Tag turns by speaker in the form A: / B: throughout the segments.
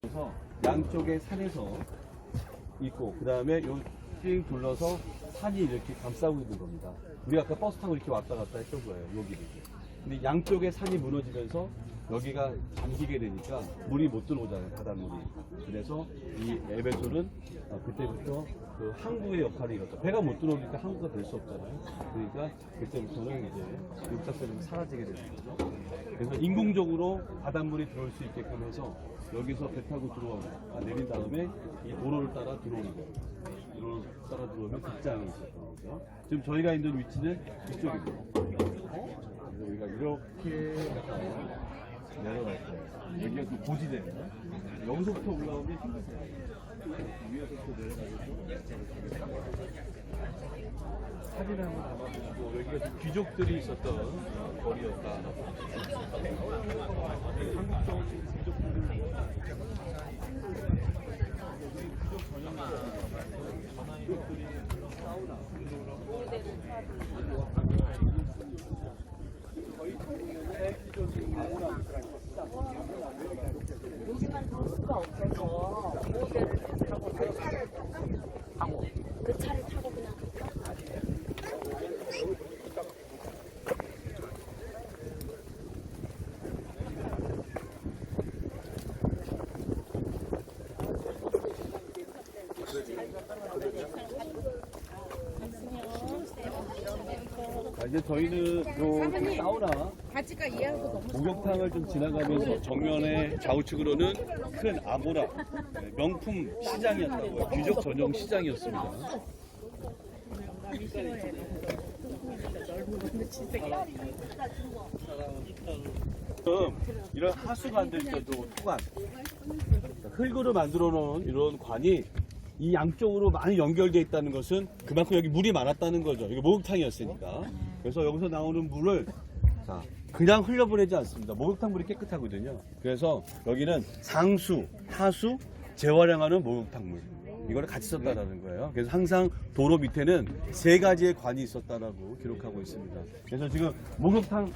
A: 그래서 양쪽에 산에서 있고 그 다음에 요 삥 둘러서 산이 이렇게 감싸고 있는 겁니다. 우리가 아까 버스 타고 이렇게 왔다 갔다 했던 거예요. 여기를. 근데 양쪽에 산이 무너지면서 여기가 잠기게 되니까 물이 못 들어오잖아요. 바닷물이. 그래서 이 에베소는 그때부터 그 항구의 역할을 이뤘죠. 배가 못 들어오니까 항구가 될 수 없잖아요. 그러니까 그때부터는 이제 육사선이 사라지게 되는 거죠. 그래서 인공적으로 바닷물이 들어올 수 있게끔 해서 여기서 배 타고 내린 다음에 이 도로를 따라 들어오는 거예요. 도로를 따라 들어오면 극장이 있었던 거죠. 지금 저희가 있는 위치는 이쪽입니다. 그래서 우리가 이렇게 내려갈 거예요. 여기가 또 고지대예요. 여기서부터 올라오면 힘드세요. 위에서부터 내려가지고 사진 한번 담아보시고 여기가 좀 귀족들이 있었던 거리였다. 한국적 귀족들이 귀족 전용 귀족들이 사우나 거의 귀족이 아무나
B: 여기만 볼 수가 없어서 모델을 타고 그 차를 타고 그 차를 타고 그냥
A: 이제 저희는 요 사우나
B: 바지가 이해하고 너무
A: 목욕탕을 좀 지나가면서 정면에 좌우측으로는 큰 아고라 명품 시장이었다고요. 귀족 전용 시장이었습니다. 지금 이런 하수관들 있어도 토관 흙으로 만들어 놓은 이런 관이 이 양쪽으로 많이 연결되어 있다는 것은 그만큼 여기 물이 많았다는 거죠. 이게 목욕탕이었으니까. 그래서 여기서 나오는 물을 그냥 흘려보내지 않습니다. 목욕탕 물이 깨끗하거든요. 그래서 여기는 상수, 하수, 재활용하는 목욕탕 물. 이거를 같이 썼다는 거예요. 그래서 항상 도로 밑에는 3가지의 관이 있었다라고 기록하고 있습니다. 그래서 지금 목욕탕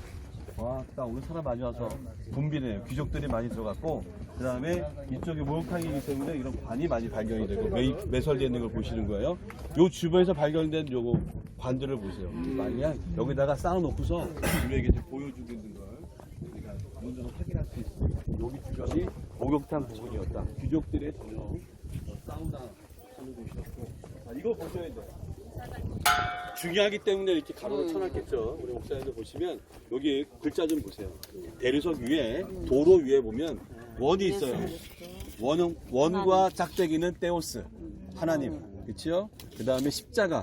A: 딱 오늘 사람 많이 와서 붐비네요. 귀족들이 많이 들어갔고 그 다음에 이쪽이 목욕탕이기 때문에 이런 관이 많이 발견이 되고 매설되어 있는 걸 보시는 거예요. 요 주변에서 발견된 요거 관들을 보세요. 만약 여기다가 쌓아놓고서 우리에게 이제 보여주고 있는 걸 우리가 먼저 확인할 수 있습니다. 여기 주변이 목욕탕 부분이었다. 귀족들의 전용 사우나 하는 곳이었고 이거 보셔야 돼요. 중요하기 때문에 이렇게 가로를 쳐놨겠죠. 우리 목사님들 보시면 여기 글자 좀 보세요. 대리석 위에 도로 위에 보면 원이 있어요. 원과 짝대기는 테오스 하나님, 그렇죠? 그 다음에 십자가,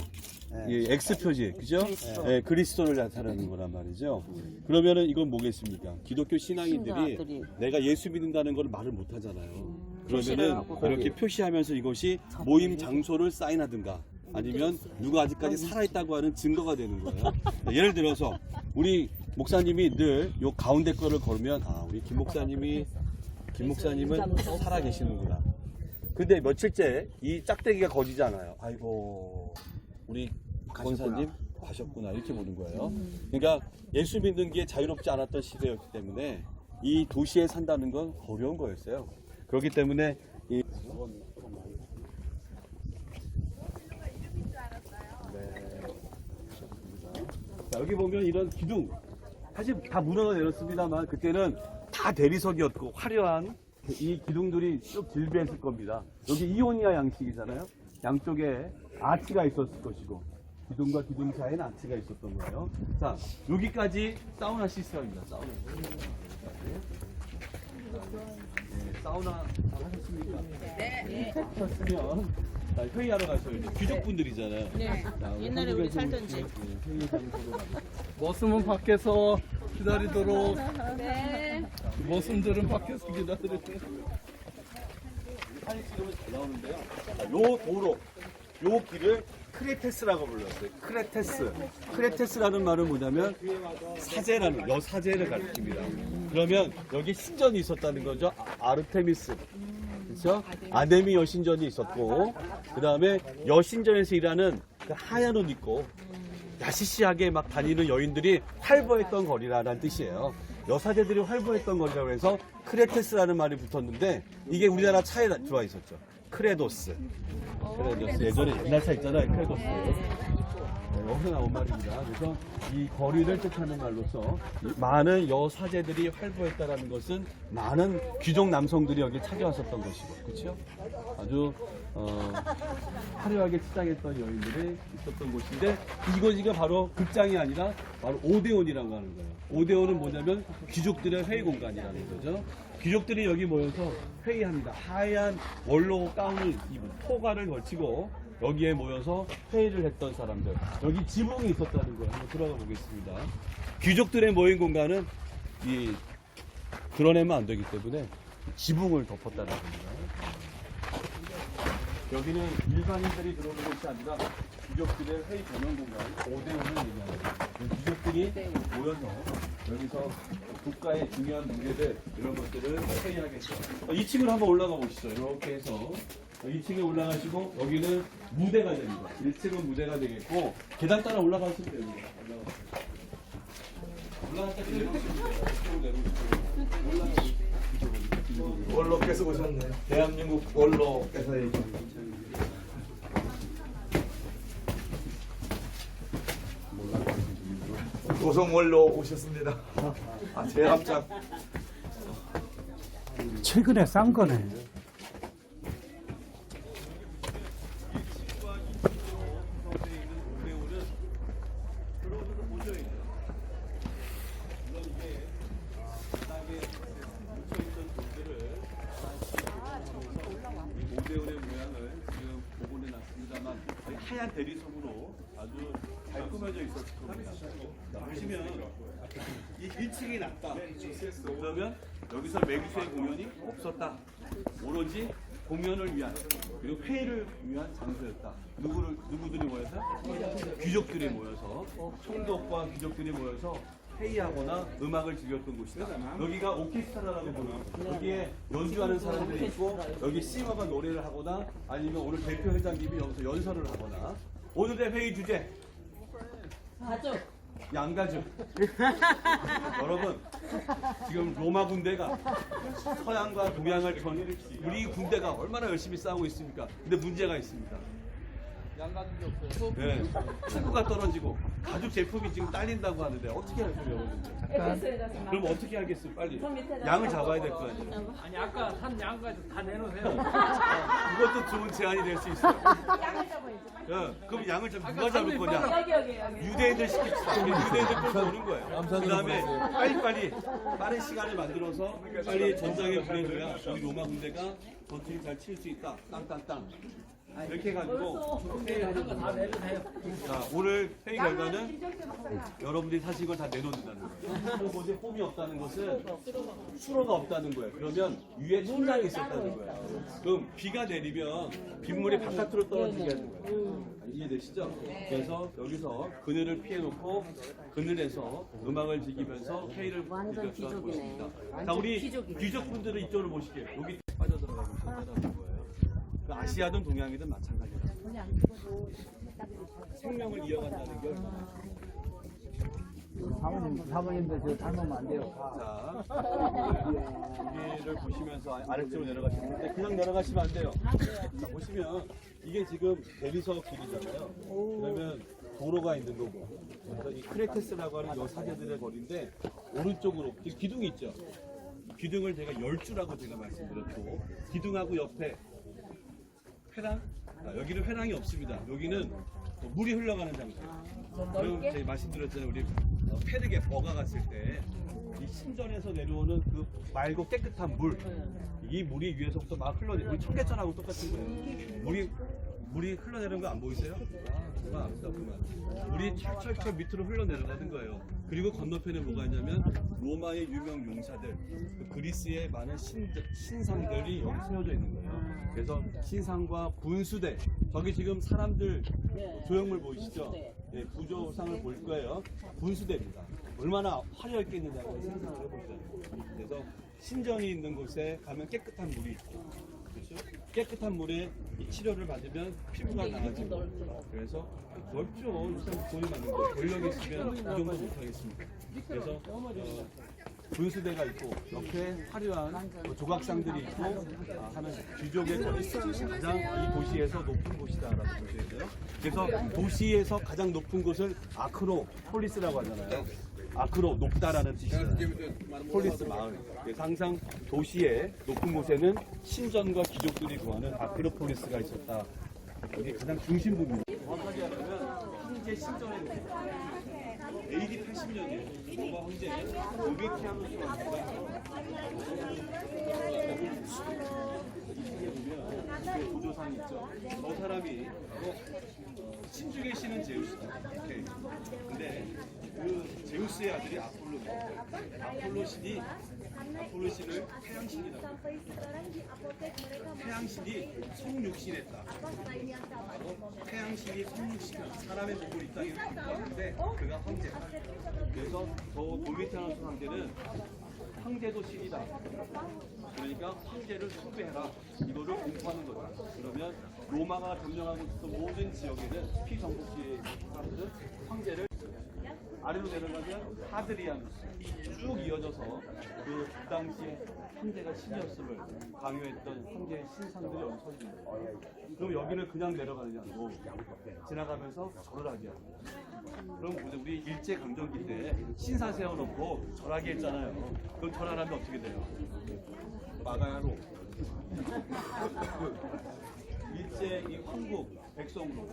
A: X 표시, 그죠? 네, 그리스도를 나타내는 거란 말이죠. 그러면은 이건 뭐겠습니까? 기독교 신앙인들이 내가 예수 믿는다는 걸 말을 못 하잖아요. 그러면은 이렇게 표시하면서 이것이 모임 장소를 사인하든가. 아니면 누가 아직까지 살아있다고 하는 증거가 되는 거예요. 예를 들어서 우리 목사님이 늘 요 가운데 거를 걸으면 우리 김 목사님은 살아 계시는구나. 근데 며칠째 이 짝대기가 거지잖아요. 아이고 우리 권사님 가셨구나 이렇게 보는 거예요. 그러니까 예수 믿는 게 자유롭지 않았던 시대였기 때문에 이 도시에 산다는 건 어려운 거였어요. 그렇기 때문에 여기 보면 이런 기둥 사실 다 무너져 내렸습니다만 그때는 다 대리석이었고 화려한 이 기둥들이 쭉 질비했을 겁니다. 여기 이오니아 양식이잖아요. 양쪽에 아치가 있었을 것이고 기둥과 기둥 사이에는 아치가 있었던 거예요. 자, 여기까지 사우나 시스템입니다. 사우나. 사우나 잘 하셨습니까? 네. 하셨으면 회의하러 가셔야죠. 귀족분들이잖아요.
C: 네. 옛날에 우리 살던 집.
D: 머슴은 밖에서 기다리도록.
C: 네.
D: 머슴들은 밖에서 기다리도록.
A: 사진 찍으면 잘 나오는데요. 요 도로, 요 길을 크레테스라고 불렀어요. 크레테스라는 말은 뭐냐면 사제라는 여사제를 가리킵니다. 그러면 여기 신전이 있었다는 거죠. 아르테미스. 그렇죠? 아데미 여신전이 있었고 그 다음에 여신전에서 일하는 그 하얀 옷 입고 야시시하게 막 다니는 여인들이 활보했던 거리라는 뜻이에요. 여사제들이 활보했던 거라고 해서 크레테스라는 말이 붙었는데 이게 우리나라 차에 들어와 있었죠. 크레도스. 크레도스. 예전에 옛날 차 있잖아요. 크레도스. 여기서 나온 말입니다. 그래서 이 거리를 뜻하는 말로서 많은 여사제들이 활보했다라는 것은 많은 귀족 남성들이 여기 찾아왔었던 것이고, 그렇죠? 아주 화려하게 치장했던 여인들이 있었던 곳인데 이곳이 바로 극장이 아니라 바로 오데온이라고 하는 거예요. 오데온은 뭐냐면 귀족들의 회의 공간이라는 거죠. 귀족들이 여기 모여서 회의합니다. 하얀 원로 가운을 입은 토가를 걸치고 여기에 모여서 회의를 했던 사람들. 여기 지붕이 있었다는 거예요. 한번 들어가 보겠습니다. 귀족들의 모인 공간은 드러내면 안 되기 때문에 지붕을 덮었다는 겁니다. 여기는 일반인들이 들어오는 곳이 아니라 귀족들의 회의 전용 공간, 오데온을 얘기합니다. 귀족들이 모여서 여기서 국가의 중요한 문제들 이런 것들을 회의하겠죠. 2층으로 한번 올라가 보시죠. 이렇게 해서 2층에 올라가시고 여기는 무대가 됩니다. 1층은 무대가 되겠고 계단 따라 올라가시면 됩니다. 올라갔다 내려오시면 돼요.
E: 원로께서 오셨네. 대한민국 원로께서 고성 원로 오셨습니다. 제합장.
F: 최근에 싼 거네.
A: 오데온의 모양을 지금 복원해 놨습니다만 하얀 대리석으로 아주 잘 꾸며져 있었을 겁니다. 보시면 이 1층이 낮다. 그러면 여기서 매기수의 공연이 없었다. 오로지 공연을 위한 그리고 회의를 위한 장소였다. 누구들이 모여서? 귀족들이 모여서 총독과 귀족들이 모여서 회의하거나 음악을 즐겼던 곳이다. 여기가 오케스트라라고 부르는 여기에 연주하는 사람들이 있고 여기 싱어가 노래를 하거나 아니면 오늘 대표 회장님이 여기서 연설을 하거나 오늘의 회의 주제
C: 가족.
A: 양가족. 여러분 지금 로마 군대가 서양과 동양을 견인했지. 우리 군대가 얼마나 열심히 싸우고 있습니까? 근데 문제가 있습니다.
D: 양가는 게 없어요.
A: 네. 축구가 떨어지고 가죽 제품이 지금 딸린다고 하는데 어떻게 할까요? 그럼 어떻게 하겠어요? 빨리 양을 잡아야 될 거 아니에요.
G: 아니 아까 산 양까지 다 내놓으세요.
A: 그것도 좋은 제안이 될 수 있어요. 그럼 양을 누가 잡을 거냐? 유대인들 시킵시다. 유대인들 끌고 오는 거예요. 그 다음에 빨리빨리 빠른 시간을 만들어서 빨리 전장에 보내줘야 우리 로마 군대가 전투를 잘 칠 수 있다. 땅땅땅. 이렇게 해가지고 회의하는 겁니다. 자, 오늘 회의 결과는 여러분들이 사실 이걸 다 내놓는다는 거예요. 곳에 홈이 없다는 것은 수로가 없다는 거예요. 그러면 위에 천장이 있었다는 거예요. 그럼 비가 내리면 빗물이 바깥으로 떨어지게 하는 거예요. 이해되시죠? 그래서 여기서 그늘을 피해놓고 그늘에서 음악을 즐기면서 회의를
B: 완전
A: 즐겼던
B: 귀족이네.
A: 곳입니다. 자, 우리 귀족분들은 이쪽으로 보실게요. 여기 빠져들어가고 있다는 거예요. 그 아시아든 동양이든 마찬가지예요. 생명을 이어간다는 게
F: 사모님들 저 닮으면 안 돼요.
A: 자, 여기를 보시면서 아래쪽으로 내려가시는데 그냥 내려가시면 안 돼요. 자, 보시면 이게 지금 대리석 길이잖아요. 그러면 도로가 있는 거고. 그래서 이 크레테스라고 하는 요 사제들의 거리인데 오른쪽으로 기둥이 있죠. 기둥을 제가 10주라고 제가 말씀드렸고 기둥하고 옆에 회랑? 여기는 회랑이 없습니다. 여기는 물이 흘러가는 장소예요. 그럼 제가 말씀드렸잖아요. 우리 페르게 버가 갔을 때 이 신전에서 내려오는 그 맑고 깨끗한 물, 이 물이 위에서부터 막 흘러내리고 우리 청계천하고 똑같은 거예요. 물이 흘러내리는 거 안 보이세요? 그만 압시다, 그만. 물이 철철철 밑으로 흘러내려가는 거예요. 그리고 건너편에 뭐가 있냐면 로마의 유명 용사들, 그리스의 많은 신상들이 여기 세워져 있는 거예요. 그래서 신상과 분수대, 저기 지금 사람들 조형물 보이시죠? 네, 구조상을 볼 거예요. 분수대입니다. 얼마나 화려했겠느냐고 상상을 해보세요. 그래서 신전이 있는 곳에 가면 깨끗한 물이 있고, 그렇죠? 깨끗한 물에 이 치료를 받으면 피부가 나아지고, 그래서 넓죠. 일단 돈이 많은데 권력이 있으면 이 정도 못하겠습니다. 그래서 분수대가 있고 옆에 화려한 조각상들이 있고 하는 귀족의 거리 가장 이 도시에서 높은 곳이다라고 보셔야 돼요. 그래서 도시에서 가장 높은 곳을 아크로폴리스라고 하잖아요. 아크로 높다라는 뜻이잖아요. 폴리스 마을. 그래서 항상 도시의 높은 곳에는 신전과 귀족들이 구하는 아크로폴리스가 있었다. 여기 가장 중심 부분이에요. 정확하게 하려면 황제 신전에 AD 80년이에요. 로마 황제 도미티아누스 왕조가 보면 보조상이 있죠. 저 사람이 바로 신중에 쉬는 제우스다. 오케이. 근데 그 제우스의 아들이 아폴로예요. 아폴로 신을 태양신이라고 해요. 태양신이 성육신했다. 태양신이 성육신, 사람의 몸을 이 땅에 품었는데 그가 황제다. 그래서 저 도미티아누스 황제는 황제도 신이다. 그러니까 황제를 숭배해라. 이거를 공포하는 거다. 그러면 로마가 점령하고 있었던 모든 지역에는 피정복지의 사람들은 황제를 아래로 내려가면 하드리아누스 쭉 이어져서 그 당시에 황제가 신이었음을 강요했던 황제의 신상들이 얹혀집니다. 그럼 여기를 그냥 내려가지 않고 지나가면서 절을 하게 합니다. 그럼 보세요. 우리 일제강점기 때 신사 세워놓고 절하게 했잖아요. 그럼 절하라면 어떻게 돼요? 마가야로 일제 이 황국 백성으로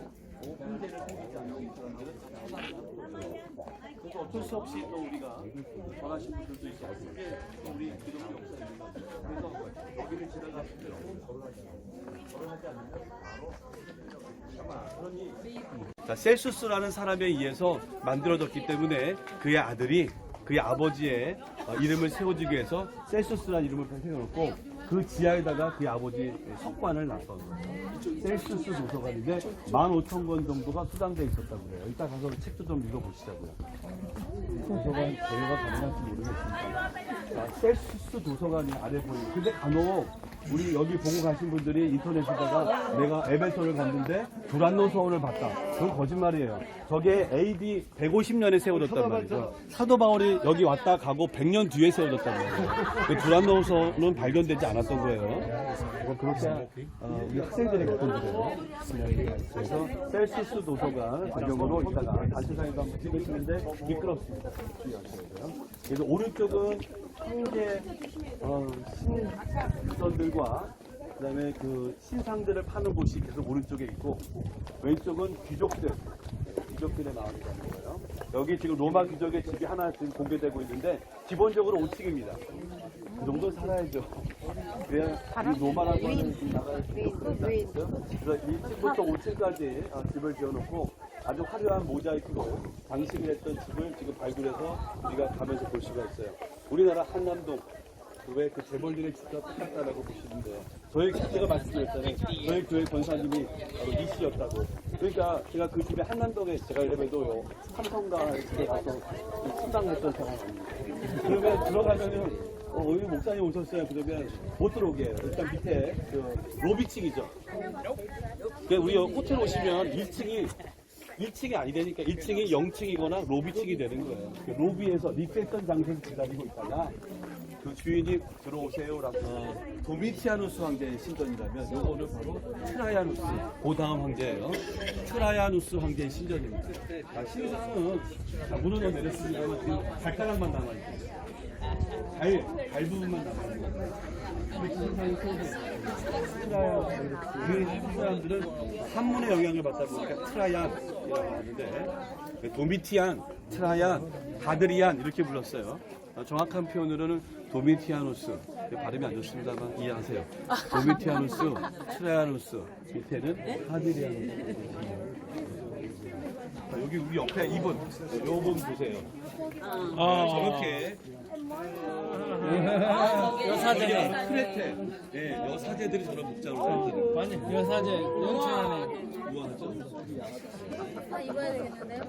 A: 황제를 섬기지 않는 이 사람들은 그래서 어쩔 수 없이 또 우리가 전하신 분들도 있고 그게 또 우리 기독교 역사입니다. 그래서 여기를 지나갔을 때 결혼하지 않으면 바로 자, 셀수스라는 사람에 의해서 만들어졌기 때문에 그의 아들이 그의 아버지의 이름을 세워주기 위해서 셀수스라는 이름을 세워놓고 그 지하에다가 그의 아버지 석관을 놨던 거예요. 셀수스 도서관인데 15,000권 정도가 수장되어 있었다고 그래요. 이따 가서 책도 좀 읽어보시자고요. 도서관 대여가 가능할지 모르겠습니다. 자, 셀수스 도서관이 아래 보이고 근데 간혹 우리 여기 보고 가신 분들이 인터넷에다가 내가 에베소를 갔는데 두란노 서원을 봤다. 그건 거짓말이에요. 저게 AD 150년에 세워졌단 말이죠. 사도 바울이 여기 왔다 가고 100년 뒤에 세워졌단 말이에요. 그 두란노 서원은 발견되지 않았던 거예요. 그렇게 우리 학생들이 갔던 거예요. 그래서 셀수스 도서관 배경으로 이따가 단체사에도 한번 찍으시는데 미끄럽습니다. 주의하셔야 돼요. 그래서 오른쪽은 황제 신전들과 그다음에 그 신상들을 파는 곳이 계속 오른쪽에 있고 왼쪽은 귀족들의 마을이라는 거예요. 여기 지금 로마 귀족의 집이 하나 지금 공개되고 있는데 기본적으로 5층입니다. 그 정도 살아야죠. 그래야 이 로마라고 하는 이 나라의 그래서 1층부터 5층까지 집을 지어놓고 아주 화려한 모자이크로 장식을 했던 집을 지금 발굴해서 우리가 가면서 볼 수가 있어요. 우리나라 한남동 왜 그 재벌들의 집과 똑같다라고 보시면 돼요. 제가 말씀드렸잖아요. 저희 교회 권사님이 바로 이씨였다고. 그러니까 제가 그 집에 한남동에 제가 이래봬도요 삼성가 집에 가서 수당했던 사람입니다. 그러면 들어가면은 여기 목사님 오셨어요. 그러면 못 들어오게 해요. 일단 밑에 그 로비층이죠. 그러니까 우리 호텔 오시면 1층이 아니되니까 1층이 0층이거나 로비층이 되는 거예요. 그 로비에서 리셉션 장소에서 기다리고 있다가 그 주인이 들어오세요라고 도미티아누스 황제의 신전이라면 요거는 바로 트라이아누스 그 다음 황제예요. 트라이아누스 황제의 신전입니다. 신상은 문은 내렸습니다만 지금 발가락만 남아있어요. 발 부분만 남아있어요. 신상이 세워져 그 사람들은 산문의 영향을 받다 보니까 트라이안이라고 하는데 도미티안, 트라이안, 하드리안 이렇게 불렀어요. 정확한 표현으로는 도미티아누스 발음이 안 좋습니다만 이해하세요. 도미티아누스, 트라이아누스 밑에는 하드리아누스. 여기 우리 옆에 이분 보세요. 저렇게
G: 여사제.
A: 크레테 여사제들이 저런 목장으로 살거든요.
G: 맞네. 여사제 연출하네.
A: 우아하죠?
B: 입어야 되겠는데요?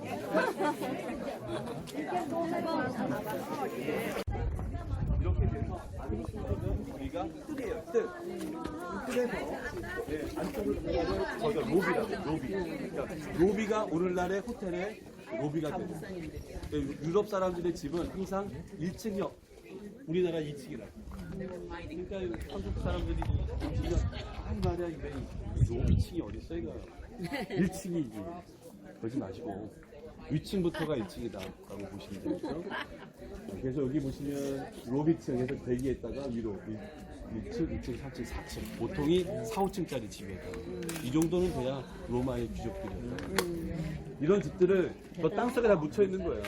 A: 이렇게 돼서 안쪽은 우리가 뜰이에요. 뜰에서 안쪽을 보면 저희가 로비라고 로비. 그러니까 로비가 오늘날의 호텔의 로비가 돼요. 유럽 사람들의 집은 항상 1층이 우리나라 2층이라고. 그러니까 한국 사람들이 보시면 아이 말이야 이게 2층이 어딨어 이거 1층이지. 그러지 마시고 위층부터가 1층이다라고 보시면 되겠죠. 그래서 여기 보시면 로비층에서 대기했다가 위로 1층, 2층, 3층, 4층 보통이 4, 5층짜리 집이었다. 이 정도는 돼야 로마의 귀족들이었다. 이런 집들을 저 땅속에 다 묻혀 있는 거예요.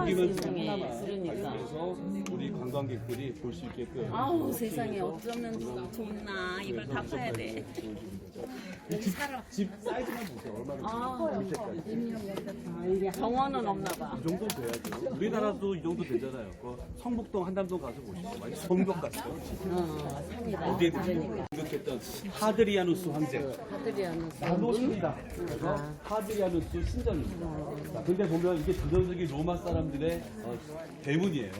A: 여기는 지금 하나만 그래서 우리 관광객들이 볼 수 있게끔.
B: 아우 세상에 어쩌면 좋나 이걸 다 파야 돼.
A: 집 사이즈만 보세요. 얼마나 밑에까지.
B: 정원은 없나 봐.
A: 이 정도 돼야죠. 우리나라도 이 정도 되잖아요. 그 성북동 한담동 가서 보시죠. 완전 성벽 같아요.
B: 산이다.
A: 어디에 공격했던 하드리아누스 황제.
B: 하드리아누스.
A: 나노신이다. 그래서 하드리아누스 신전입니다. 자, 근데 보면 이게 전형적인 로마 사람들의 대문이에요.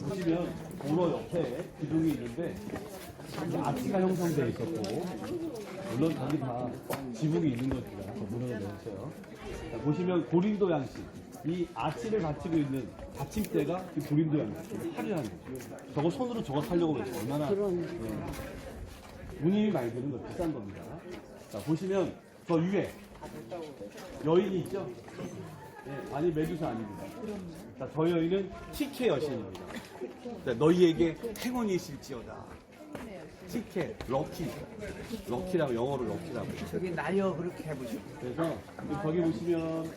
A: 보시면 도로 옆에 기둥이 있는데 아치가 형성되어 있었고, 물론 거기 다 지붕이 있는 것이다. 문화가 되었어요. 보시면 고린도 양식. 이 아치를 받치고 있는 받침대가 그 고린도 양식. 화려한 거죠. 저거 손으로 저거 사려고 그랬죠. 얼마나. 운이 많이 드는 거 비싼 겁니다. 자, 보시면 저 위에 여인이 있죠? 네, 아니 메두사 아닙니다. 자, 저 여인은 티케 여신입니다. 자, 너희에게 행운이 있을지어다. 티케, 럭키라고 영어로 럭키라고.
F: 저기 나여 그렇게 해보시고.
A: 그래서 저기 보시면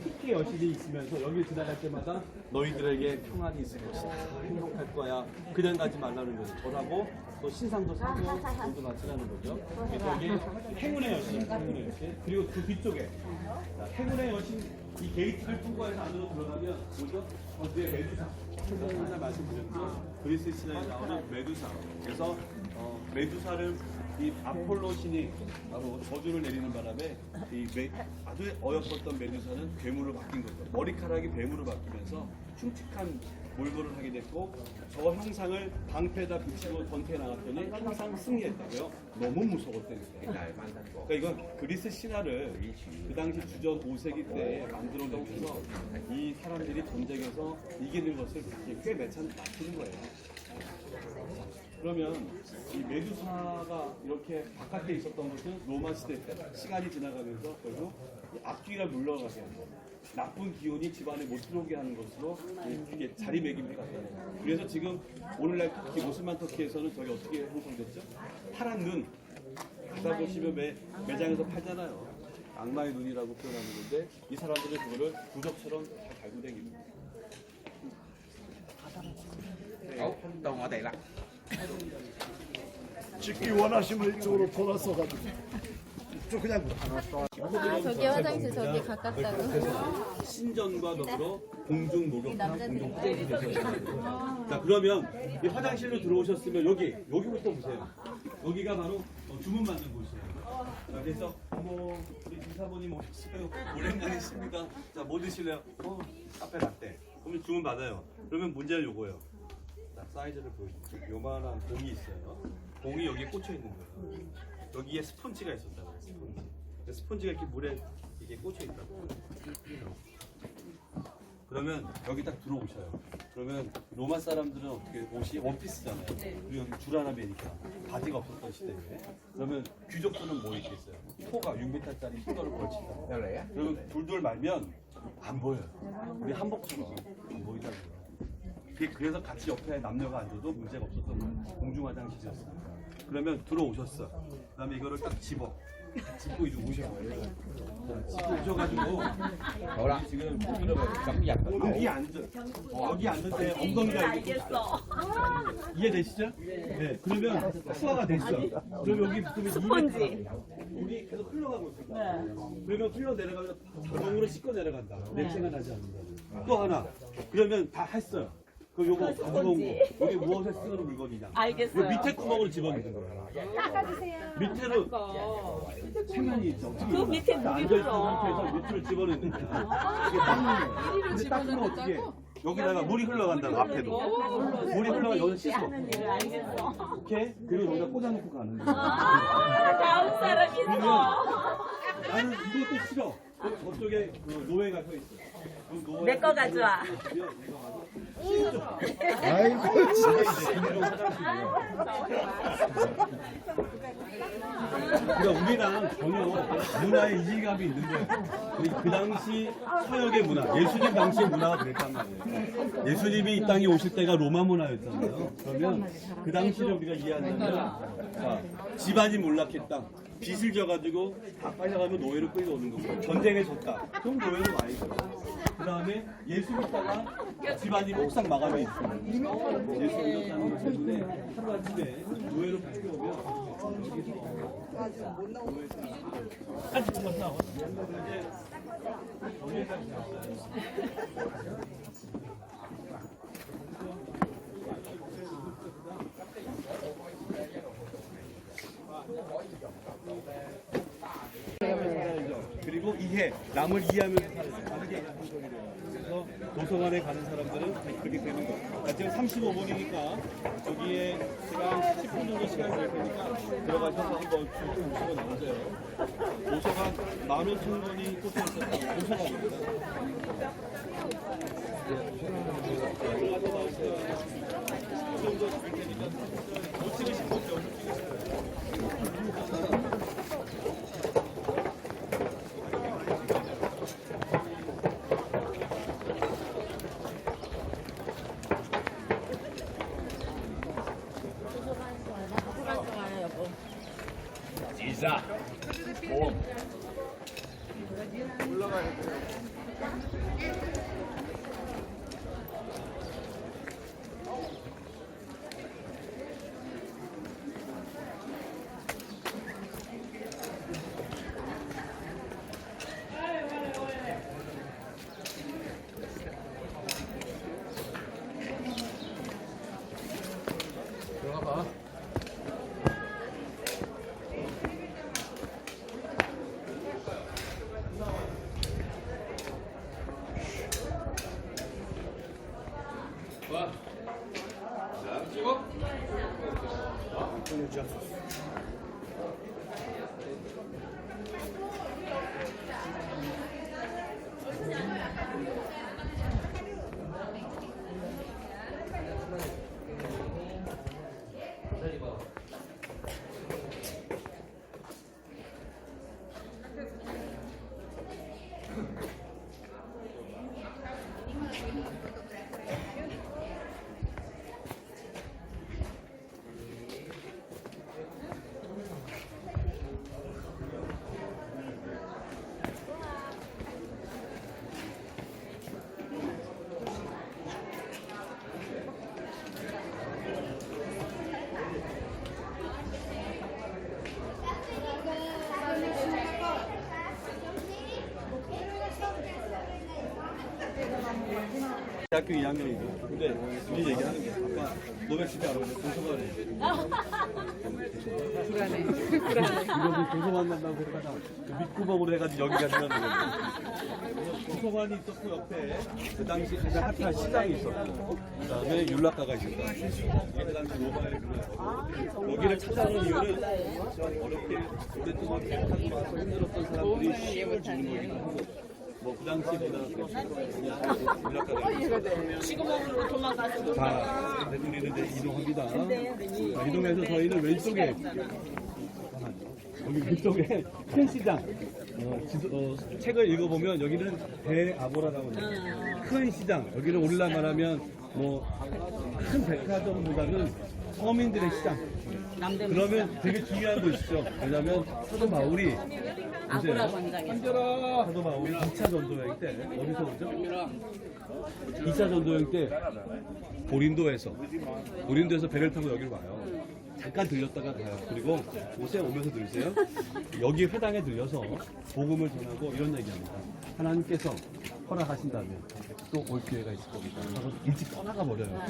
A: 티케 여신이 있으면서 여기 지나갈 때마다 너희들에게 평안이 있을 것이다. 행복할 거야. 그냥 가지 말라는 거죠. 저라고 또 신상도 사고 돈도 바치라는 거죠. 그래서 여기 행운의 여신. 그리고 그 뒤쪽에 자, 행운의 여신 이 게이트를 통과해서 안으로 들어가면 뭐죠? 뒤에 메두사. 하나 말씀드렸죠. 그리스 신화에 나오는 메두사. 그래서 메두사를 이 아폴로 신이 바로 저주를 내리는 바람에 아주 어여뻤던 메두사는 괴물로 바뀐 거죠. 머리카락이 뱀으로 바뀌면서 흉측한 몰골을 하게 됐고, 저 형상을 방패에다 붙이고 전투에 나갔더니 항상 승리했다고요. 너무 무서웠다니까. 그러니까 이건 그리스 신화를 그 당시 주전 5세기 때 만들어내면서 이 사람들이 전쟁에서 이기는 것을 꽤 맞추는 거예요. 그러면 이 메두사가 이렇게 바깥에 있었던 것은 로마 시대 때 시간이 지나가면서 결국 악귀가 물러가게 하는 거예요. 나쁜 기운이 집안에 못 들어오게 하는 것으로 이게 자리매김을 갖다 놔요. 그래서 지금 오늘날 터키, 모슬만 터키에서는 저게 어떻게 형성됐죠? 파란 눈. 가다 보시면 매장에서 팔잖아요. 악마의 눈이라고 표현하는 건데 이 사람들은 그거를 부적처럼 잘 달고 다닙니다.
E: 너무 어디라.
H: 찍기 원하시면 이쪽으로 돌아서가지고 저 그냥
I: 아, 저기 화장실 저기 가깝다고.
A: 신전과 더불어 공중 목욕탕, 공중 화장실이 되셨어요. 자, 그러면 이 화장실로 들어오셨으면 여기부터 보세요. 여기가 바로 주문 받는 곳이에요. 자, 그래서 우리 김사모님 오셨어요. 오랜만이십니다. 자, 뭐 드실래요? 카페 라떼. 그러면 주문 받아요. 그러면 문제는 요거예요. 자, 사이즈를 보여줄게요. 요만한 봉이 있어요. 봉이 여기에 꽂혀 있는 거예요. 여기에 스펀지가 있었다고 해요. 스펀지. 스펀지가 이렇게 물에 이게 꽂혀 있다고. 그러면 여기 딱 들어오셔요. 그러면 로마 사람들은 어떻게 옷이 원피스잖아요. 그리고 여기 줄 하나 매니까 바지가 없었던 시대에. 그러면 귀족들은 뭐 입겠어요? 토가 6m짜리 흰거를 걸친다. 그러면 둘둘 말면 안 보여요. 우리 한복처럼 안 보이다고요. 그래서 같이 옆에 남녀가 앉아도 문제가 없었던 거예요. 공중 화장실이었으니까. 그러면 들어오셨어. 그 다음에 이거를 딱 짚고 이제 오셔. 짚고 오셔가지고 지금 여기 앉아. 여기 앉을 때 엉덩이가 이렇게 이해되시죠? 네. 그러면 투하가 됐어. 그럼 여기 붙으면 스펀지. 물이 계속 흘러가고 있습니다. 그러면 흘러 내려가면 자동으로 씻고 내려간다. 냄새가 나지 않는다. 또 하나. 그러면 다 했어요. 그럼 요거 가져온 거, 여기 무엇에 쓰는 물건이냐?
B: 알겠어요.
A: 밑에 구멍으로 집어넣는 거예요. 밑에로 세면이 있죠.
B: 그 밑에 물이
A: 앉아있는
B: 흘러.
A: 상태에서 밑으로 집어넣는 거야. 이게 닦는 거야. 근데 닦으면 어떻게 해? 여기다가 물이 흘러간다고 앞에도. 물이 흘러가 여기서 씻어.
B: 알겠어.
A: 오케이? 그리고 여기다 꽂아놓고 가는 거야.
B: 다음 사람 있어.
A: 나는 이것도 싫어. 저쪽에 그 노예가 서 있어.
B: 내 거 가져와.
H: 아이고 진짜.
A: 그러니까 우리랑 전혀 문화의 이질감이 있는 거예요. 그 당시 서역의 문화, 예수님 당시의 문화가 그랬단 말이에요. 예수님이 이 땅에 오실 때가 로마 문화였잖아요. 그러면 그 당시를 우리가 이해한다면, 자, 집안이 몰락했다. 빚을 져가지고 다 빨려가면 노예로 끌려오는 거고, 전쟁에 졌다. 그럼 노예로 많이 있어. 그 다음에 예수 믿다가 집안이 목상 마감이 있어. 예수 믿었다는 것 때문에 하루아침에 노예로 끌려오면 그리고 이해, 남을 이해하면서 사는 게 그래서 도서관에 가는 사람들은 그렇게 되는 거. 지금 35분이니까 저기에 제가 10분 정도 시간 될 테니까 들어가셔서 한번 쭉 보시고 나오세요. 도서관 15,000권이 꽂혀 있었다. 도서관입니다. 들어가서 나오세요. 이 정도 될 테니까 못 찍으신 분들 여기서 찍으세요. 대학교 2학년이죠. 근데 우리 얘기하는 게 아까 노백 시대 알아보면 도서관에 이거 도서관 만난다고 그러다가 밑구멍으로 해가지고 여기가 들어가는 거예요. 도서관이 있었고 옆에 그 당시 가장 핫한 시장이 있었고 그 다음에 율락가가 있었고 이게 그 당시 로마의 그거였고 여기를 찾아온 이유는 어렵게 오랫동안 계획하고 와서 힘들었던 사람들이 쉼을 주는 거기도 하고 뭐 그 당시보다
B: 시구멍으로 도망가서
A: 자, 우리는 이제 이동합니다. 자, 이동해서 저희는 왼쪽에 여기 왼쪽에 큰 시장 책을 읽어보면 여기는 대아보라라고 해요. 큰 시장 여기를 오르려 말하면 뭐 큰 백화점보다는 서민들의 시장. 그러면 되게 중요한 곳이죠. 왜냐하면 사도 바울이
B: 아보라 광장에
A: 사도 바울이 2차 전도여행 때 어디서 오죠? 2차 전도여행 때 고린도에서 배를 타고 여기로 와요. 잠깐 들렸다가 가요. 그리고 옷에 오면서 들으세요. 여기 회당에 들려서 복음을 전하고 이런 얘기합니다. 하나님께서 허락하신다면 또 올 기회가 있을 겁니다. 하고 일찍 떠나가 버려요.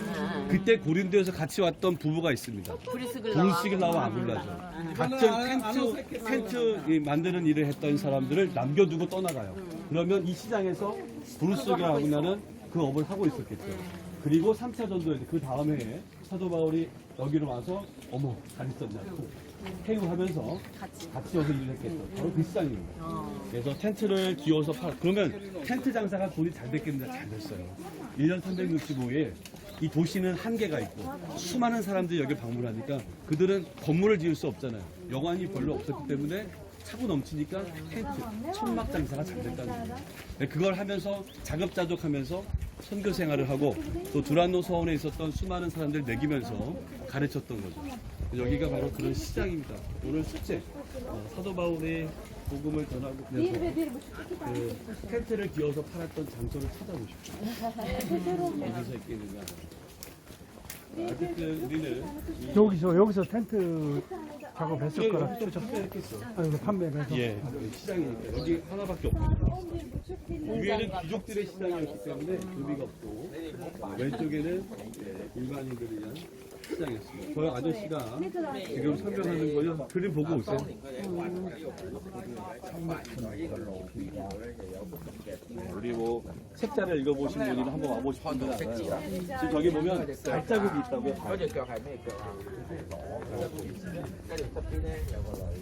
A: 그때 고린도에서 같이 왔던 부부가 있습니다. 브루스글라와 아굴라죠. 각종 텐트 만드는 일을 했던 사람들을 남겨두고 떠나가요. 그러면 이 시장에서 브루스글라와 아굴라는 그 업을 하고 있었겠죠. 그리고 3차 전도에 그 다음 해에 사도 바울이 여기로 와서 어머 잘 있었냐 해유하면서 같이 여기서 일을 했겠죠. 바로 그 시장입니다. 그래서 텐트를 기어서 그러면 텐트 장사가 돈이 잘 됐겠는데 잘 됐어요. 1년 365일 이 도시는 한계가 있고 수많은 사람들이 여기 방문하니까 그들은 건물을 지을 수 없잖아요. 여관이 별로 없었기 때문에 차고 넘치니까 텐트, 천막 장사가 잘 됐다는 거예요. 그걸 하면서 자급자족하면서 선교 생활을 하고 또 두란노 서원에 있었던 수많은 사람들 먹이면서 가르쳤던 거죠. 여기가 바로 그런 시장입니다. 오늘 숙제 사도 바울이 복음을 전하고 그래서 그 텐트를 기어서 팔았던 장소를 찾아보십시오. 어디서 있겠느냐. 어쨌든 우리는
H: 여기서 텐트 작업했을 거라
A: 추적했겠죠.
H: 판매해서.
A: 예, 시장이니까 여기 하나밖에 없거든요. 위에는 귀족들의 시장이었기 때문에 의미가 없고 왼쪽에는 일반인들을 위한 시장이었습니다. 저 아저씨가 지금 설명하는 거요. 그림 보고 오세요. 우리 뭐 책자를 읽어보신 분이면 한번 와보시면 알아요. 지금 저기 보면 발자국이 있다고요.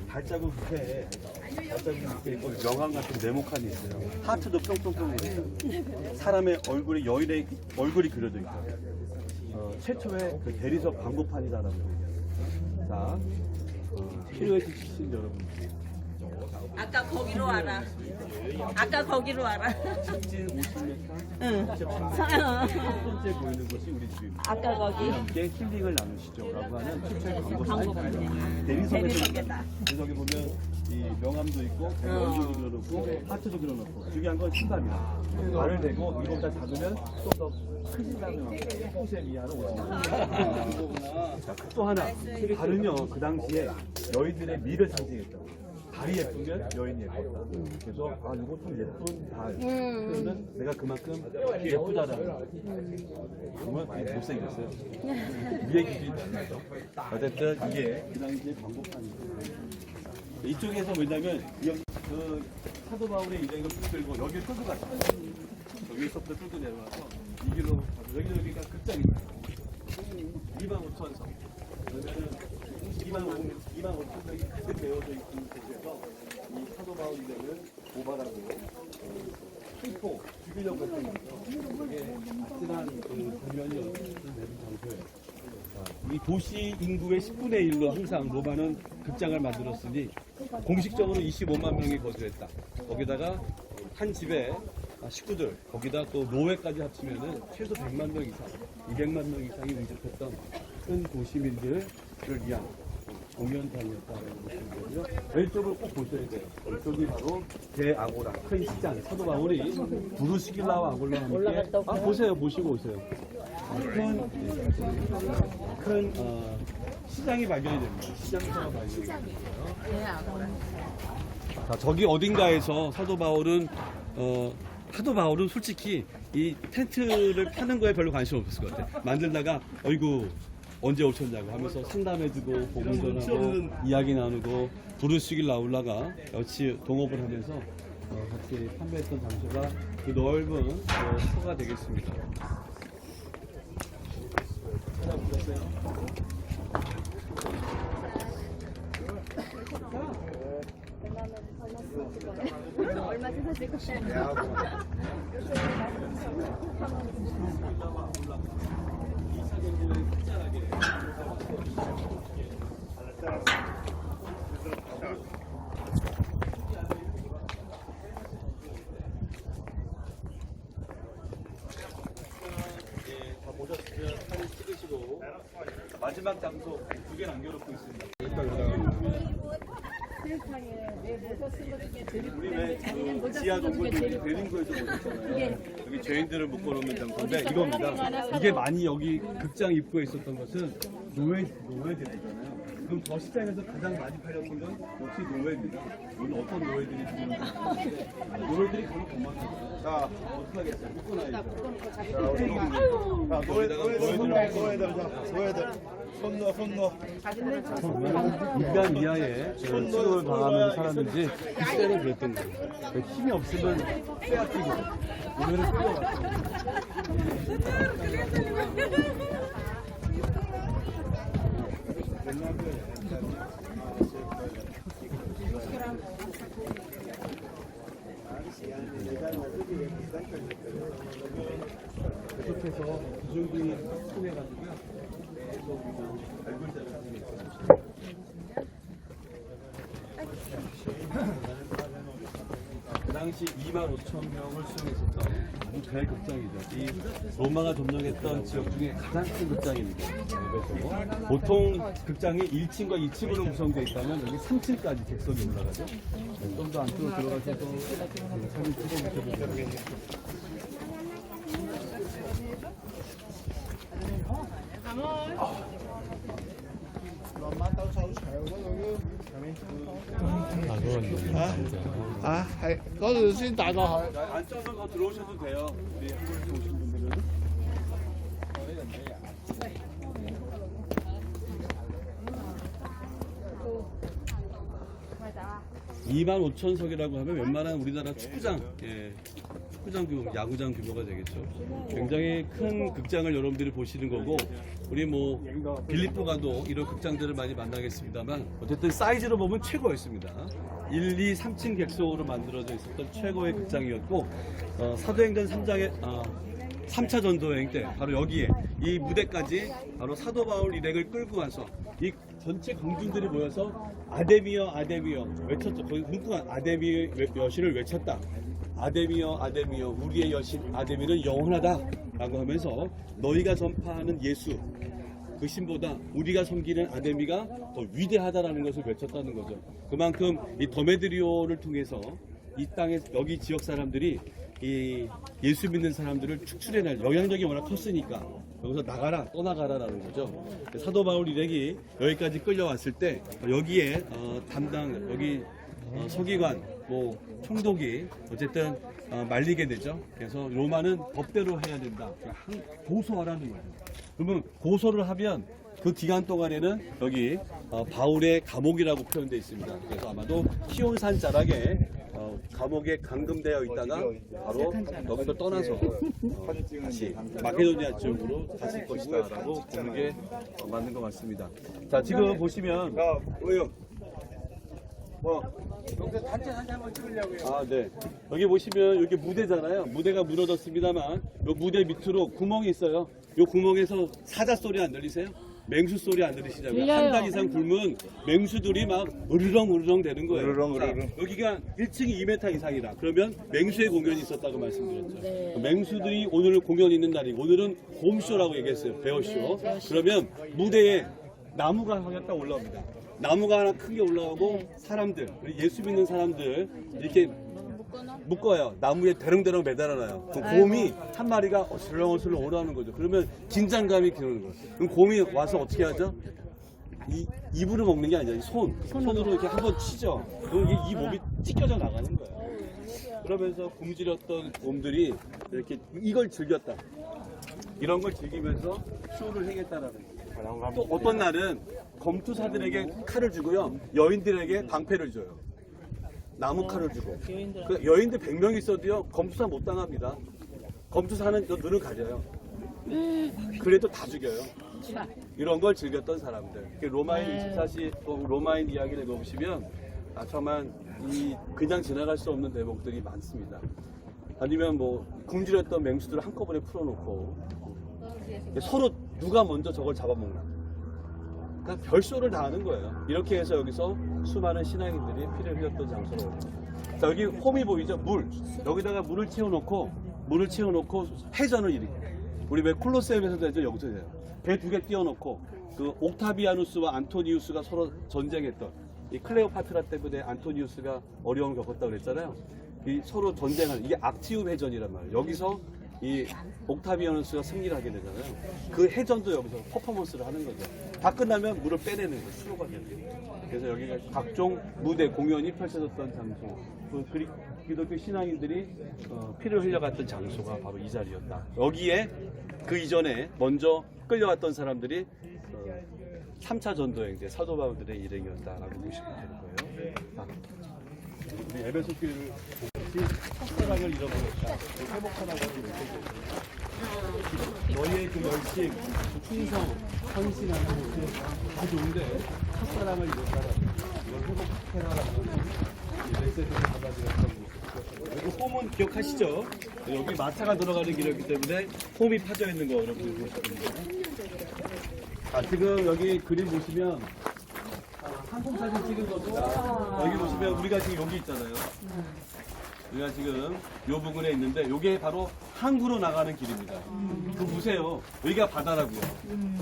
A: 발자국 밑에 있고 명함 같은 네모칸이 있어요. 하트도 뿅뿅뿅 있어요. 사람의 얼굴이 여인의 얼굴이 그려져 있어요. 최초의 그 대리석 광고판이다라고 얘기해요. 자, 필요해서 치신 여러분.
C: 아까 거기로 와라. 아까 거기로 와라.
A: 직진 50m.
C: 응.
A: 첫 번째 보이는 곳이 우리 집입니다.
C: 아까 거기.
A: 함께 힐링을 나누시죠라고 하는 최초의 광고판. 대리석에다. 대리석에 보면 이 명함도 있고 얼굴도 그려놓고 하트도 그려놓고 중요한 건 신발이야. 발을 대고 이거보다 작으면 좀 더 크신다는 꽃에 미하는 옷입니다. 또 하나 발은요 그 당시에 여인들의 미를 상징했죠. 발이 예쁘면 여인이 예뻤다. 그래서 이거 좀 예쁜 발. 그러면 내가 그만큼 예쁘다라는. 정말 못생겼어요. 위에 기준이 달라요. 어쨌든 이게 그 당시에 광고판이에요. 이쪽에서 왜냐면 그 사도 바울의 이장을 붙들고 여기를 끌고 갔어요. 여기서부터 끌고 내려와서 이 길로 여기가 극장입니다. 25,000성. 그러면은 25,000성이 가득 메워져 있는 곳에서 이 사도 바울 이장을 고발하고 휘포 죽이려고 했던 거죠. 이게 아찔한 그 장면이 내린 장소예요. 이 도시 인구의 10분의 1로 항상 로마는 극장을 만들었으니 공식적으로 25만 명이 거주했다. 거기다가 한 집에 식구들, 거기다 또 노예까지 합치면은 최소 100만 명 이상, 200만 명 이상이 응집했던 큰 도시민들을 위한 공연장이었다는 것이고요. 왼쪽을 꼭 보셔야 돼요. 왼쪽이 바로 대아고라, 큰 시장. 사도 바울이 부르시길라와 아골라와 함께 보세요. 보시고 오세요. 큰 시장이 발견이 됩니다. 시장터가 발견이 됩니다. 자, 저기 어딘가에서 사도 바울은 솔직히 이 텐트를 파는 거에 별로 관심 없었을 것 같아요. 만들다가 어이구 언제 오셨냐고 하면서 상담해주고 복음 전하고 이야기 나누고 부르시길 나올라가 같이 동업을 하면서 같이 판매했던 장소가 그 넓은 터가 되겠습니다. 찾아보셨어요?
I: 얼마 주서 찍고
A: 다 보셨으면 사진 찍으시고 마지막 장소 2개 남겨놓고 있습니다. 우리 왜 지하 동굴들이 베링거에서 보셨잖아요. 여기 죄인들을 묶어놓는 장소인데 이겁니다. 이게 많이 여기 극장 입구에 있었던 것은 노예들이잖아요. 그럼 저 시장에서 가장 많이 팔렸던 건 역시 노예입니다. 오늘 어떤 노예들이 들어오는지 노예들이 가면 도망가요. 자, 어떡하겠어요? 묶어놔야죠.
H: 노예들 손 넣어.
A: 인간 미하에 치료를 당하는 사람인지 그때는 그랬던 거예요. 힘이 없으면 빼앗기고 오늘은 끌어왔고 계속해서 구조물이 통해가지고요. 계속 발굴자를 그 당시 25,000명을 수용했었던 아주 대극장이죠. 이 로마가 점령했던 지역 중에 가장 큰 극장입니다. 그래서 보통 극장이 1층과 2층으로 구성되어 있다면 여기 3층까지 객석이 올라가죠. 좀 더 안쪽으로 들어가셔서 사진 찍어보셔도 되겠습니다.
H: 嗰度先大個佢。
A: 안쪽으로 더 들어오셔도 돼요. 우리 한국에서 오신 분들은. 25,000석이라고 하면 웬만한 우리나라 축구장, 축구장 규모, 야구장 규모가 되겠죠. 굉장히 큰 극장을 여러분들이 보시는 거고, 우리 뭐 빌리프 가도 이런 극장들을 많이 만나겠습니다만, 어쨌든 사이즈로 보면 최고였습니다. 1, 2, 3층 객석으로 만들어져 있었던 최고의 극장이었고, 사도행전 3차 전도여행 때 바로 여기에 이 무대까지 바로 사도 바울 일행을 끌고 와서 이 전체 공중들이 모여서 아데미여 아데미여 외쳤죠. 거기 뭉뚱한 아데미 여신을 외쳤다. 아데미여 아데미여 우리의 여신 아데미는 영원하다 라고 하면서 너희가 전파하는 예수 그 신보다 우리가 섬기는 아데미가 더 위대하다라는 것을 외쳤다는 거죠. 그만큼 이 더메드리오를 통해서 이 땅에 여기 지역 사람들이 이 예수 믿는 사람들을 축출해낼 영향력이 워낙 컸으니까 여기서 나가라 떠나가라라는 거죠. 사도 바울 일행이 여기까지 끌려왔을 때 여기에 담당 여기 서기관 뭐 총독이 어쨌든 말리게 되죠. 그래서 로마는 법대로 해야 된다. 고소하라는 거죠. 그러면 고소를 하면 그 기간 동안에는 여기 바울의 감옥이라고 표현되어 있습니다. 그래서 아마도 시온산 자락에 감옥에 감금되어 있다가 바로 여기서 떠나서 다시 마케도니아 지역으로 갔을 것이다 라고 보는 게 맞는 것 같습니다. 자, 지금 보시면
F: 단체 사진 한번 찍으려고요.
A: 아, 네. 여기 보시면 여기 무대잖아요. 무대가 무너졌습니다만 이 무대 밑으로 구멍이 있어요. 이 구멍에서 사자 소리 안 들리세요? 맹수 소리 안 들리시냐고요? 한 달 이상 굶은 맹수들이 막 으르렁 되는 거예요. 자, 여기가 1층이 2m 이상이라 그러면 맹수의 공연이 있었다고 말씀드렸죠. 맹수들이 오늘 공연 있는 날이고 오늘은 곰쇼라고 얘기했어요. 베어쇼. 그러면 무대에 나무가 하나 딱 올라옵니다. 나무가 하나 크게 올라오고 사람들, 예수 믿는 사람들 이렇게 묶어요. 나무에 대롱대롱 매달아놔요. 그럼 곰이 한 마리가 어슬렁어슬렁 오라는 거죠. 그러면 긴장감이 드는 거예요. 그럼 곰이 와서 어떻게 하죠? 입으로 먹는 게 아니라 손으로 이렇게 한번 치죠. 그럼 이 몸이 찢겨져 나가는 거예요. 그러면서 굶주렸던 곰들이 이렇게 이걸 즐겼다. 이런 걸 즐기면서 쇼를 행했다라는 거예요. 또 어떤 날은 검투사들에게 칼을 주고요. 여인들에게 방패를 줘요. 나무 칼을 주고. 그 여인들 100명 있어도요. 검투사 못 당합니다. 검투사는 눈을 가려요. 그래도 다 죽여요. 이런 걸 즐겼던 사람들. 로마인 24시 로마인 이야기를 읽어보시면 정말 그냥 지나갈 수 없는 대목들이 많습니다. 아니면 뭐 굶주렸던 맹수들을 한꺼번에 풀어놓고 서로 누가 먼저 저걸 잡아먹나. 그러니까 별소를 다 하는 거예요. 이렇게 해서 여기서 수많은 신앙인들이 피를 흘렸던 장소로. 자, 여기 홈이 보이죠? 물. 여기다가 물을 채워놓고 회전을 일으켜요. 우리 왜 콜로세움에서도 하죠? 여기서 해요. 배 2개 띄워놓고 그 옥타비아누스와 안토니우스가 서로 전쟁했던 이 클레오파트라 때문에 안토니우스가 어려움을 겪었다고 그랬잖아요. 이 서로 전쟁하는 이게 악티움 회전이란 말이에요. 여기서 이 옥타비아누스가 승리를 하게 되잖아요. 그 회전도 여기서 퍼포먼스를 하는 거죠. 다 끝나면 물을 빼내는 거예요. 수로가 되는 거예요. 그래서 여기가 각종 무대 공연이 펼쳐졌던 장소. 그 기독교 신앙인들이 피를 흘려갔던 장소가 바로 이 자리였다. 여기에 그 이전에 먼저 끌려왔던 사람들이 3차 전도행 때 사도 바울들의 일행이었다라고 보시면 되는 거예요. 우리 에베소 교회를 첫사랑을 잃어버렸다. 회복하라고 너희의 그 열심, 충성, 헌신하는 것은 다 좋은데 첫사랑을 잃었다라고 이걸 회복해라라고 메시지를 받아들였던 모습. 그리고 홈은 기억하시죠? 여기 마차가 들어가는 길이었기 때문에 홈이 파져 있는 거 여러분들 보시면. 자, 지금 여기 그림 보시면 항공 사진 찍은 겁니다. 여기 보시면 우리가 지금 여기 있잖아요. 우리가 지금 요 부근에 있는데 요게 바로 항구로 나가는 길입니다. 그거 보세요. 여기가 바다라고요.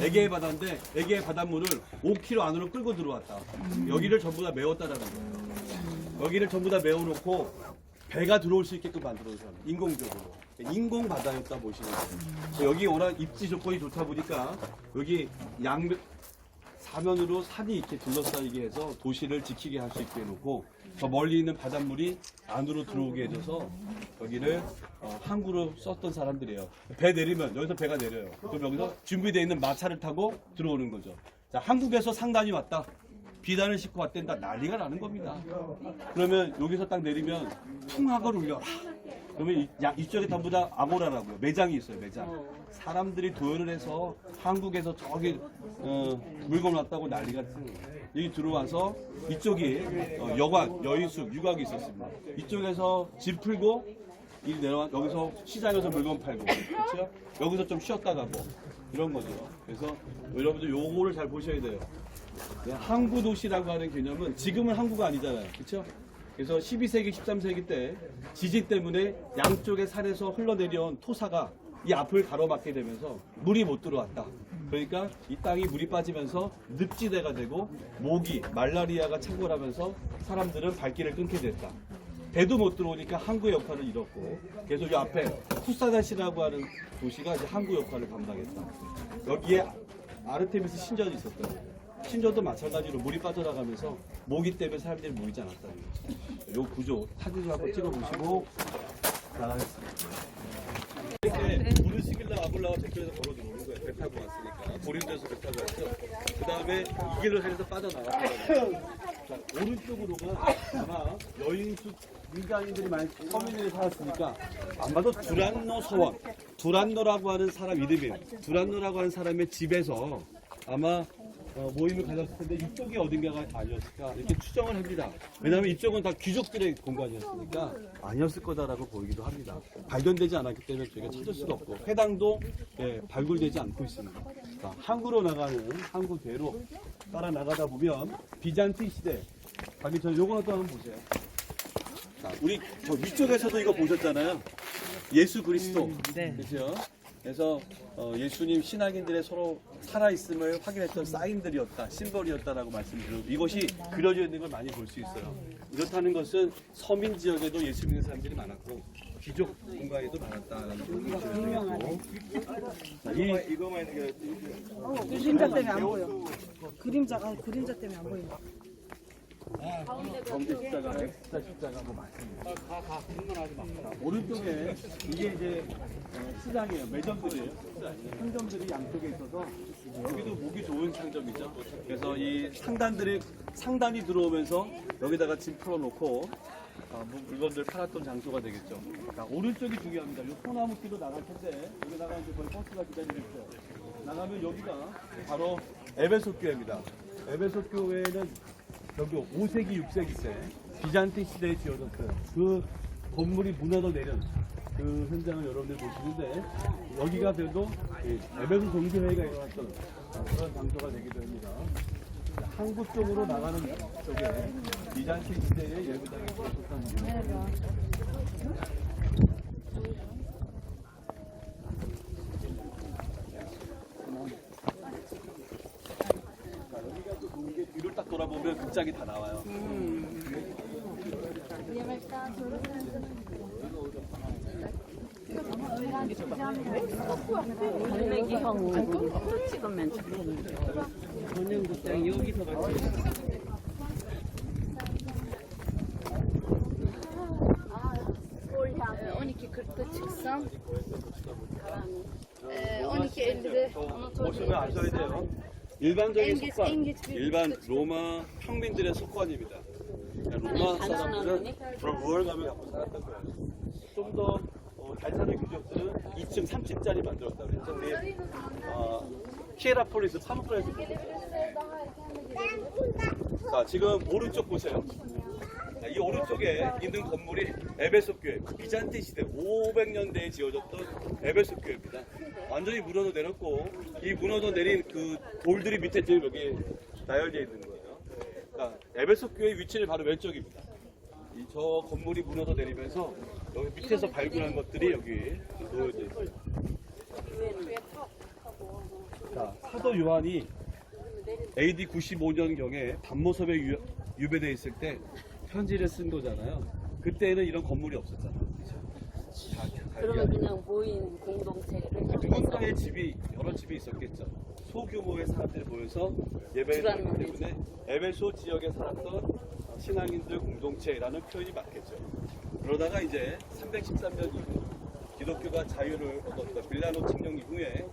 A: 에게해 바다인데 에게해 바닷물을 5km 안으로 끌고 들어왔다. 여기를 전부 다 메웠다라는 거예요. 여기를 전부 다 메워놓고 배가 들어올 수 있게끔 만들어서 인공적으로. 인공 바다였다 보시는 거예요. 여기 워낙 입지 조건이 좋다 보니까 여기 사면으로 산이 이렇게 둘러싸이게 해서 도시를 지키게 할 수 있게 해놓고 저 멀리 있는 바닷물이 안으로 들어오게 해줘서 여기를 항구로 썼던 사람들이에요. 배 내리면 여기서 배가 내려요. 그럼 여기서 준비되어 있는 마차를 타고 들어오는 거죠. 자, 한국에서 상단이 왔다. 비단을 싣고 왔댄다. 난리가 나는 겁니다. 그러면 여기서 딱 내리면 풍악을 울려라. 그러면 이쪽에 전부 다 아고라라고요. 매장이 있어요. 매장. 사람들이 도연을 해서 한국에서 저기 물건 왔다고 난리가 났어요. 여기 들어와서 이쪽이 여관, 여인숙, 유곽이 있었습니다. 이쪽에서 집 풀고 이 내려와 여기서 시장에서 물건 팔고 그렇죠? 여기서 좀 쉬었다 가고 이런 거죠. 그래서 여러분들 요거를 잘 보셔야 돼요. 항구 도시라고 하는 개념은 지금은 항구가 아니잖아요. 그렇죠? 그래서 12세기, 13세기 때 지진 때문에 양쪽의 산에서 흘러내려온 토사가 이 앞을 가로막게 되면서 물이 못 들어왔다. 그러니까 이 땅이 물이 빠지면서 늪지대가 되고 모기, 말라리아가 창궐하면서 사람들은 발길을 끊게 됐다. 배도 못 들어오니까 항구의 역할을 잃었고 그래서 이 앞에 쿠사다시라고 하는 도시가 이제 항구 역할을 감당했다. 여기에 아르테미스 신전이 있었다. 신전도 마찬가지로 물이 빠져나가면서 모기 때문에 사람들이 모이지 않았다는 거죠. 요 구조 사진을 한번 찍어보시고 나가겠습니다. 이렇게 물을 시길라 와볼라가 저쪽에서 걸어 들어오는 거예요. 배 타고 왔으니까 보림돼서 배 타고 왔죠. 그 다음에 이 길로 해서 빠져나갔거든요. 자, 오른쪽으로가 아마 여인숙 민간인들이 많이 서민들이 살았으니까 아마도 두란노 서원, 두란노라고 하는 사람 이름이에요. 두란노라고 하는 사람의 집에서 아마 모임을 가졌을 텐데 이쪽이 어딘가가 아니었을까 이렇게 추정을 합니다. 왜냐하면 이쪽은 다 귀족들의 공간이었으니까 아니었을 거다라고 보이기도 합니다. 발견되지 않았기 때문에 저희가 찾을 수가 없고 해당도 발굴되지 않고 있습니다. 자, 항구로 나가는 항구대로 따라 나가다 보면 비잔티 시대 가기 전에 요거 또 한번 보세요. 자, 우리 저 위쪽에서도 이거 보셨잖아요. 예수 그리스도 그렇죠? 그래서 예수님 신앙인들의 서로 살아있음을 확인했던 사인들이었다, 심벌이었다라고 말씀드리고 이것이 그려져 있는 걸 많이 볼 수 있어요. 이렇다는 것은 서민 지역에도 예수 믿는 사람들이 많았고 귀족 공간에도 많았다라는 걸 보시면 되고
F: 이거만 있는 게
I: 그림자 때문에 안 보여. 그림자 때문에 안 보인다.
A: 정제 십자가, 십자가 뭐 많습니다. 오른쪽에 이게 이제 시장이에요. 매점들이에요. 상점들이 양쪽에 있어서 여기도 보기 좋은 상점이죠. 그래서 이 상단이 들어오면서 여기다가 짐 풀어놓고 물건들 팔았던 장소가 되겠죠. 자, 오른쪽이 중요합니다. 이 소나무길로 나갈 텐데 여기다가 이제 거의 버스가 기다리고 있어요. 나가면 여기가 바로 에베소 교회입니다. 에베소 교회는 여기 5세기, 6세기 때 비잔티 시대에 지어졌어요. 그 건물이 무너져 내린 그 현장을 여러분들 보시는데 여기가 그래도 에베소 종교회의가 일어났던 그런 장소가 되기도 합니다. 항구 쪽으로 나가는 쪽에 비잔티 시대의 예배당이 있었다는 거예요. 뒤로 딱 돌아보면 극장이 다 나와요.
B: 갈매기형 또 찍으면 좋겠는데. 전용극장 여기서 같이.
I: Oniki 40'ta çıksam 12.50'de
A: 보시면 아셔야 돼요. 일반적인
I: 앵기스,
A: 석관,
I: 앵기스.
A: 일반 로마 평민들의 석관입니다. 로마 사람들은 부월감을 갖고 살았던 거예요. 좀 더 잘 사는 귀족들은 2층, 3층짜리 만들었다고 그랬죠. 근데 히에라폴리스, 사무프라에서 보셨어요. 자, 지금 오른쪽 보세요. 자, 이 오른쪽에 있는 건물이 에베소 교회, 그 비잔틴 시대 500년대에 지어졌던 에베소 교회입니다. 완전히 무너져 내렸고 이 무너져 내린 그 돌들이 밑에 지금 여기 나열되어 있는 거예요. 그러니까 에베소 교회의 위치는 바로 왼쪽입니다. 저 건물이 무너져 내리면서 여기 밑에서 발굴한 것들이 여기 놓여져 있어요. 자, 사도 요한이 AD 95년경에 반모섬에 유배되어 있을 때 편지를 쓴 거잖아요. 그때는 이런 건물이 없었잖아요.
B: 그러면 그냥 모인 공동체를
A: 평소에 집이 여러 집이 있었겠죠. 소규모의 사람들이 모여서 예배를 드리기 때문에 에베소 지역에 살았던 신앙인들 공동체라는 표현이 맞겠죠. 그러다가 이제 313년 이후 기독교가 자유를 얻었던 밀라노 칙령 이후에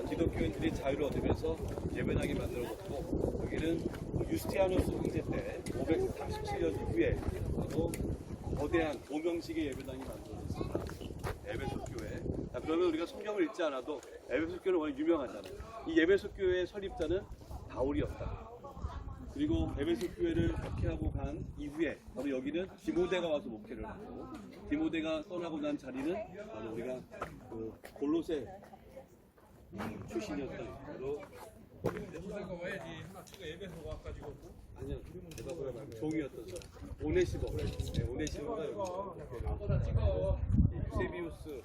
A: 기독교인들이 자유를 얻으면서 예배당이 만들어졌고 여기는 유스티아누스 황제 때 537년 이후에 또 거대한 오명식의 예배당이 만들어졌습니다. 에베소 교회. 자, 그러면 우리가 성경을 읽지 않아도 에베소 교회는 워낙 유명하잖아요. 이 에베소 교회의 설립자는 바울이었다. 그리고 에베소 교회를 박해하고 간 이후에 바로 여기는 디모데가 와서 목회를 하고 디모데가 떠나고 난 자리는 바로 우리가 그 골로새 출신이었던 바로 아니요, 제가 뭐라 말고 종이었던 사람 오네시모. 네, 오네시모가 여기서 유세비우스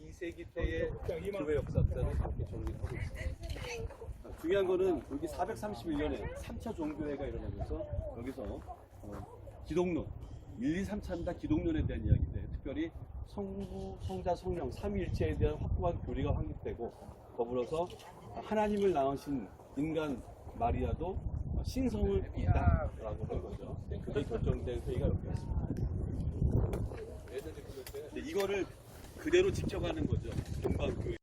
A: 2세기 때의 교회 역사자를 이렇게 정리하고 있습니다. 중요한 거는 여기 431년에 3차 종교회가 일어나면서 여기서 기독론 1, 2, 3차는 다 기독론에 대한 이야기인데 특별히 성부, 성자, 성령 삼위일체에 대한 확고한 교리가 확립되고 더불어서 하나님을 낳으신 인간 마리아도 신성을 잇다라고 한 거죠. 그게 결정된 회의가 여기였습니다. 이거를 그대로 지켜가는 거죠. 동방교회.